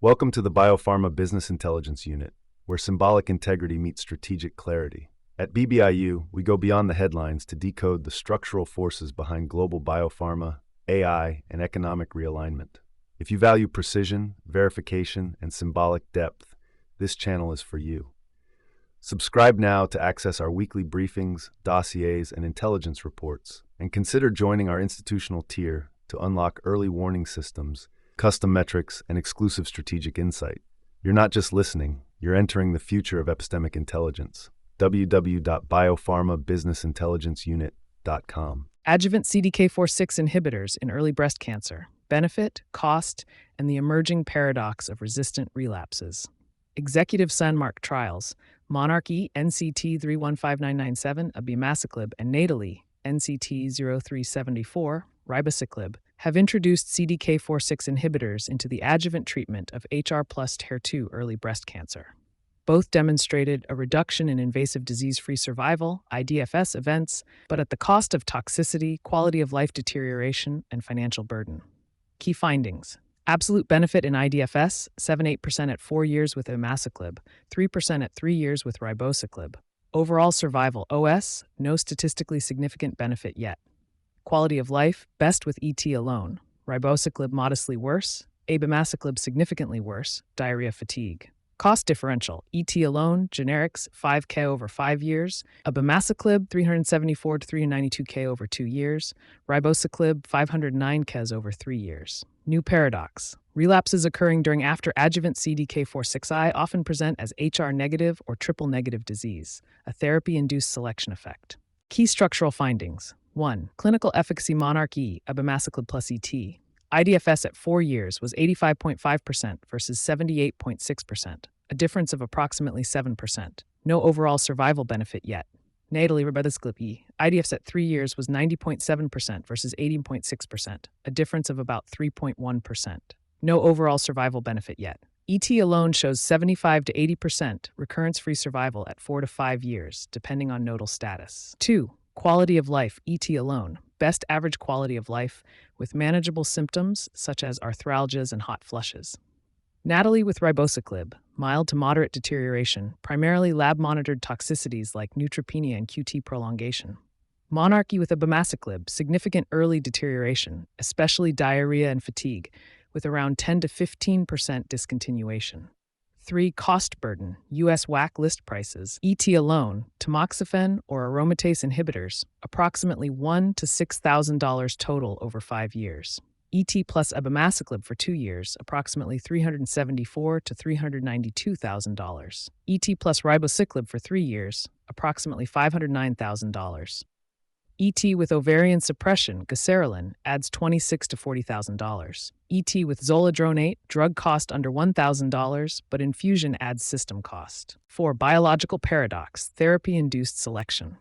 Welcome to the BioPharma Business Intelligence Unit, where symbolic integrity meets strategic clarity. At BBIU, we go beyond the headlines to decode the structural forces behind global biopharma, AI, and economic realignment. If you value precision, verification, and symbolic depth, this channel is for you. Subscribe now to access our weekly briefings, dossiers, and intelligence reports, and consider joining our institutional tier to unlock early warning systems, custom metrics, and exclusive strategic insight. You're not just listening, you're entering the future of epistemic intelligence. www.biopharmabusinessintelligenceunit.com. Adjuvant CDK4/6 inhibitors in early breast cancer. Benefit, cost, and the emerging paradox of resistant relapses. Executive Sunmark trials, Monarch-E NCT 315997, Abemaciclib, and Natally NCT 0374, Ribociclib, have introduced CDK4/6 inhibitors into the adjuvant treatment of HR plus HER2 early breast cancer. Both demonstrated a reduction in invasive disease-free survival, IDFS events, but at the cost of toxicity, quality of life deterioration, and financial burden. Key findings. Absolute benefit in IDFS, 7-8% at 4 years with Abemaciclib, 3% at 3 years with Ribociclib. Overall survival, OS, no statistically significant benefit yet. Quality of life, best with ET alone. Ribociclib modestly worse, Abemaciclib significantly worse, diarrhea fatigue. Cost differential, ET alone, generics, $5K over 5 years, Abemaciclib, $374 to $392K over 2 years, Ribociclib, $509K over 3 years. New paradox. Relapses occurring during after adjuvant CDK4/6I often present as HR negative or triple negative disease, a therapy-induced selection effect. Key structural findings. 1. Clinical efficacy Monarch-E, Abemaciclib plus ET. IDFS at 4 years was 85.5% versus 78.6%, a difference of approximately 7%. No overall survival benefit yet. Natally Ribociclib, IDFS at 3 years was 90.7% versus 80.6%, a difference of about 3.1%. No overall survival benefit yet. ET alone shows 75 to 80% recurrence-free survival at 4 to 5 years, depending on nodal status. 2. Quality of life, ET alone, best average quality of life with manageable symptoms such as arthralgias and hot flushes. Natally with Ribociclib, mild to moderate deterioration, primarily lab-monitored toxicities like neutropenia and QT prolongation. Monarch-E with Abemaciclib, significant early deterioration, especially diarrhea and fatigue, with around 10 to 15% discontinuation. 3. Cost burden, U.S. WAC list prices, ET alone, tamoxifen or aromatase inhibitors, approximately $1,000 to $6,000 total over 5 years. ET plus Abemaciclib for 2 years, approximately $374,000 to $392,000. ET plus Ribociclib for 3 years, approximately $509,000. ET with ovarian suppression, Gaserelin, adds $26,000 to $40,000. ET with zoledronate, drug cost under $1,000, but infusion adds system cost. 4. Biological paradox, therapy-induced selection.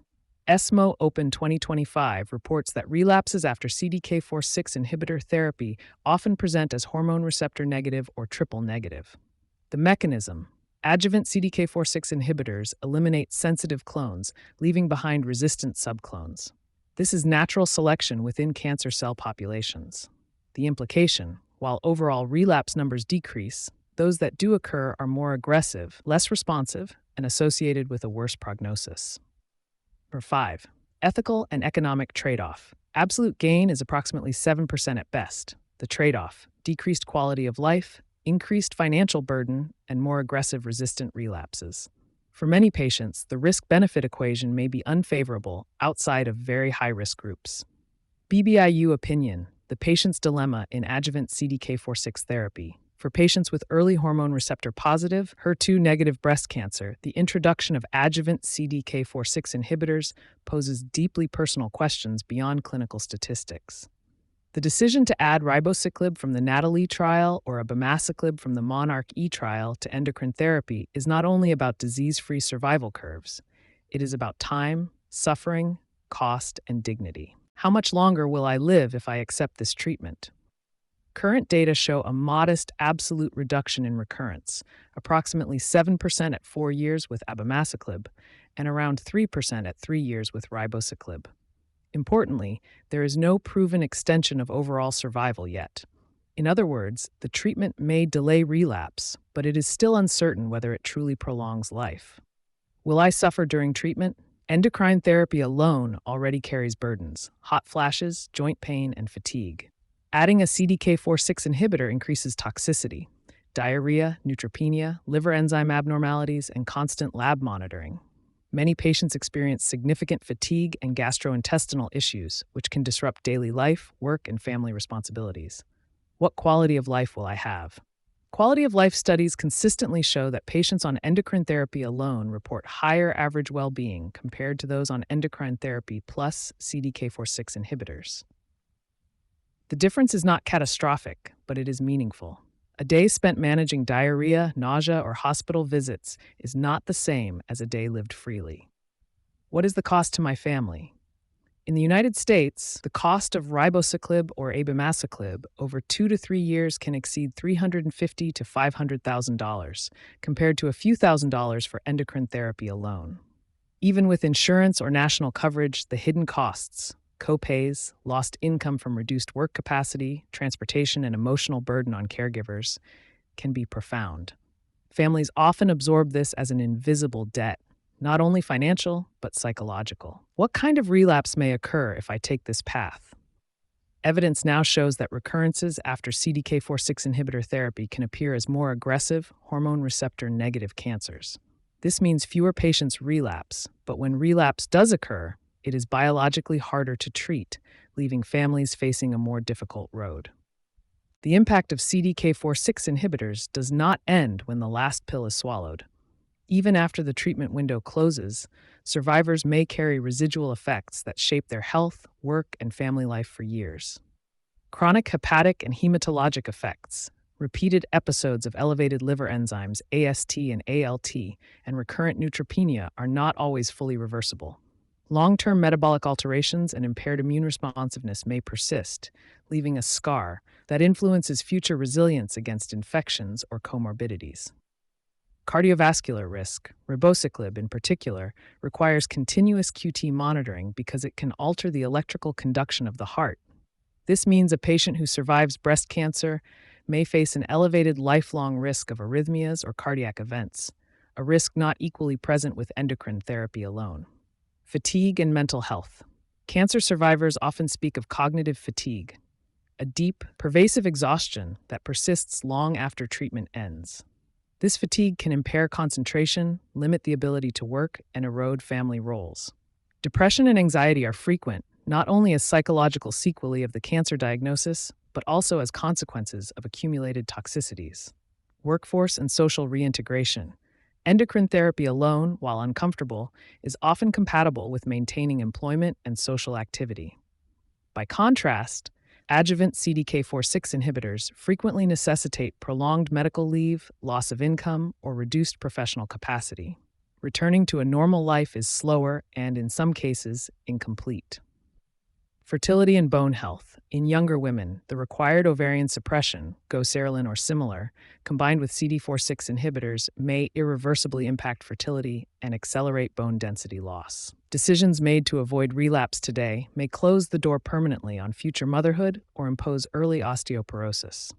ESMO Open 2025 reports that relapses after CDK4/6 inhibitor therapy often present as hormone receptor negative or triple negative. The mechanism. Adjuvant CDK4/6 inhibitors eliminate sensitive clones, leaving behind resistant subclones. This is natural selection within cancer cell populations. The implication, while overall relapse numbers decrease, those that do occur are more aggressive, less responsive, and associated with a worse prognosis. 5. Ethical and economic trade-off. Absolute gain is approximately 7% at best. The trade-off, decreased quality of life, increased financial burden, and more aggressive resistant relapses. For many patients, the risk-benefit equation may be unfavorable outside of very high-risk groups. BBIU opinion, the patient's dilemma in adjuvant CDK4/6 therapy. For patients with early hormone receptor positive, HER2 negative breast cancer, the introduction of adjuvant CDK4/6 inhibitors poses deeply personal questions beyond clinical statistics. The decision to add Ribociclib from the Natally trial or Abemaciclib from the Monarch-E trial to endocrine therapy is not only about disease-free survival curves. It is about time, suffering, cost, and dignity. How much longer will I live if I accept this treatment? Current data show a modest absolute reduction in recurrence, approximately 7% at 4 years with Abemaciclib, and around 3% at 3 years with Ribociclib. Importantly, there is no proven extension of overall survival yet. In other words, the treatment may delay relapse, but it is still uncertain whether it truly prolongs life. Will I suffer during treatment? Endocrine therapy alone already carries burdens: hot flashes, joint pain, and fatigue. Adding a CDK4/6 inhibitor increases toxicity: diarrhea, neutropenia, liver enzyme abnormalities, and constant lab monitoring. Many patients experience significant fatigue and gastrointestinal issues, which can disrupt daily life, work, and family responsibilities. What quality of life will I have? Quality of life studies consistently show that patients on endocrine therapy alone report higher average well-being compared to those on endocrine therapy plus CDK4/6 inhibitors. The difference is not catastrophic, but it is meaningful. A day spent managing diarrhea, nausea, or hospital visits is not the same as a day lived freely. What is the cost to my family? In the United States, the cost of Ribociclib or Abemaciclib over 2 to 3 years can exceed $350,000 to $500,000, compared to a few $1,000s for endocrine therapy alone. Even with insurance or national coverage, the hidden costs, co-pays, lost income from reduced work capacity, transportation, and emotional burden on caregivers can be profound. Families often absorb this as an invisible debt, not only financial, but psychological. What kind of relapse may occur if I take this path? Evidence now shows that recurrences after CDK4/6 inhibitor therapy can appear as more aggressive, hormone receptor negative cancers. This means fewer patients relapse, but when relapse does occur, it is biologically harder to treat, leaving families facing a more difficult road. The impact of CDK4/6 inhibitors does not end when the last pill is swallowed. Even after the treatment window closes, survivors may carry residual effects that shape their health, work, and family life for years. Chronic hepatic and hematologic effects, repeated episodes of elevated liver enzymes, AST and ALT, and recurrent neutropenia are not always fully reversible. Long-term metabolic alterations and impaired immune responsiveness may persist, leaving a scar that influences future resilience against infections or comorbidities. Cardiovascular risk, Ribociclib in particular, requires continuous QT monitoring because it can alter the electrical conduction of the heart. This means a patient who survives breast cancer may face an elevated lifelong risk of arrhythmias or cardiac events, a risk not equally present with endocrine therapy alone. Fatigue and mental health. Cancer survivors often speak of cognitive fatigue, a deep, pervasive exhaustion that persists long after treatment ends. This fatigue can impair concentration, limit the ability to work, and erode family roles. Depression and anxiety are frequent, not only as psychological sequelae of the cancer diagnosis, but also as consequences of accumulated toxicities. Workforce and social reintegration. Endocrine therapy alone, while uncomfortable, is often compatible with maintaining employment and social activity. By contrast, Adjuvant CDK4/6 inhibitors frequently necessitate prolonged medical leave, loss of income, or reduced professional capacity. Returning to a normal life is slower and, in some cases, incomplete. Fertility and bone health. In younger women, the required ovarian suppression, goserelin or similar, combined with CDK4/6 inhibitors may irreversibly impact fertility and accelerate bone density loss. Decisions made to avoid relapse today may close the door permanently on future motherhood or impose early osteoporosis.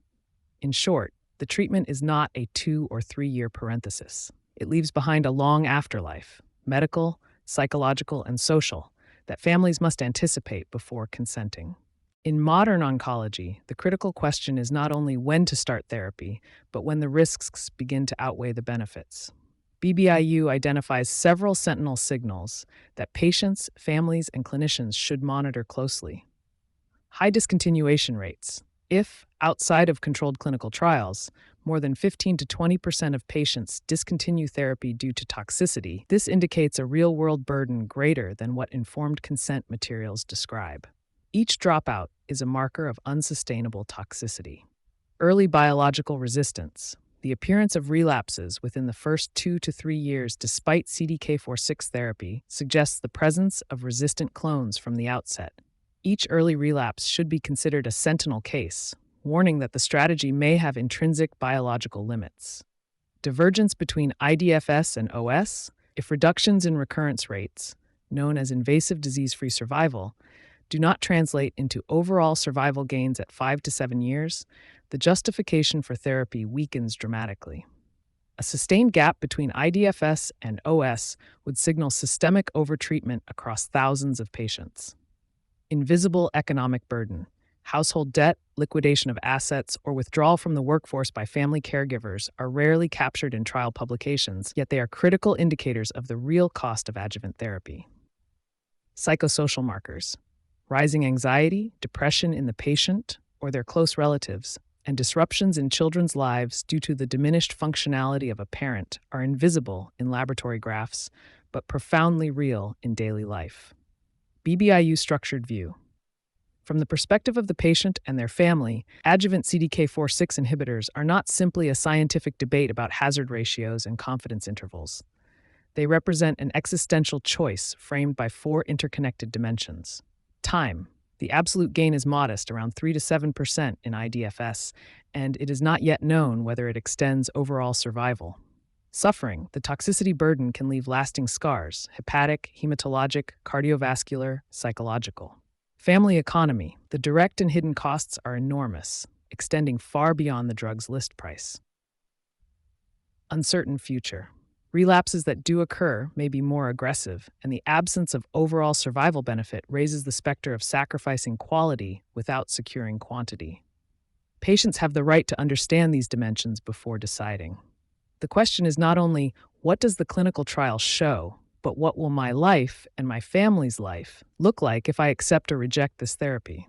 In short, the treatment is not a 2 or 3 year parenthesis. It leaves behind a long afterlife, medical, psychological, and social, that families must anticipate before consenting. In modern oncology, the critical question is not only when to start therapy, but when the risks begin to outweigh the benefits. BBIU identifies several sentinel signals that patients, families, and clinicians should monitor closely. High discontinuation rates. If, outside of controlled clinical trials, more than 15 to 20% of patients discontinue therapy due to toxicity, this indicates a real-world burden greater than what informed consent materials describe. Each dropout is a marker of unsustainable toxicity. Early biological resistance. The appearance of relapses within the first 2 to 3 years despite CDK4/6 therapy suggests the presence of resistant clones from the outset. Each early relapse should be considered a sentinel case, warning that the strategy may have intrinsic biological limits. Divergence between IDFS and OS. If reductions in recurrence rates, known as invasive disease-free survival, do not translate into overall survival gains at 5 to 7 years, the justification for therapy weakens dramatically. A sustained gap between IDFS and OS would signal systemic overtreatment across thousands of patients. Invisible economic burden. Household debt, liquidation of assets, or withdrawal from the workforce by family caregivers are rarely captured in trial publications, yet they are critical indicators of the real cost of adjuvant therapy. Psychosocial markers. Rising anxiety, depression in the patient or their close relatives, and disruptions in children's lives due to the diminished functionality of a parent are invisible in laboratory graphs, but profoundly real in daily life. BBIU structured view. From the perspective of the patient and their family, adjuvant CDK4/6 inhibitors are not simply a scientific debate about hazard ratios and confidence intervals. They represent an existential choice framed by four interconnected dimensions. Time. The absolute gain is modest, around 3 to 7% in IDFS, and it is not yet known whether it extends overall survival. Suffering. The toxicity burden can leave lasting scars: hepatic, hematologic, cardiovascular, psychological. Family economy. The direct and hidden costs are enormous, extending far beyond the drug's list price. Uncertain future. Relapses that do occur may be more aggressive, and the absence of overall survival benefit raises the specter of sacrificing quality without securing quantity. Patients have the right to understand these dimensions before deciding. The question is not only, what does the clinical trial show, but what will my life and my family's life look like if I accept or reject this therapy?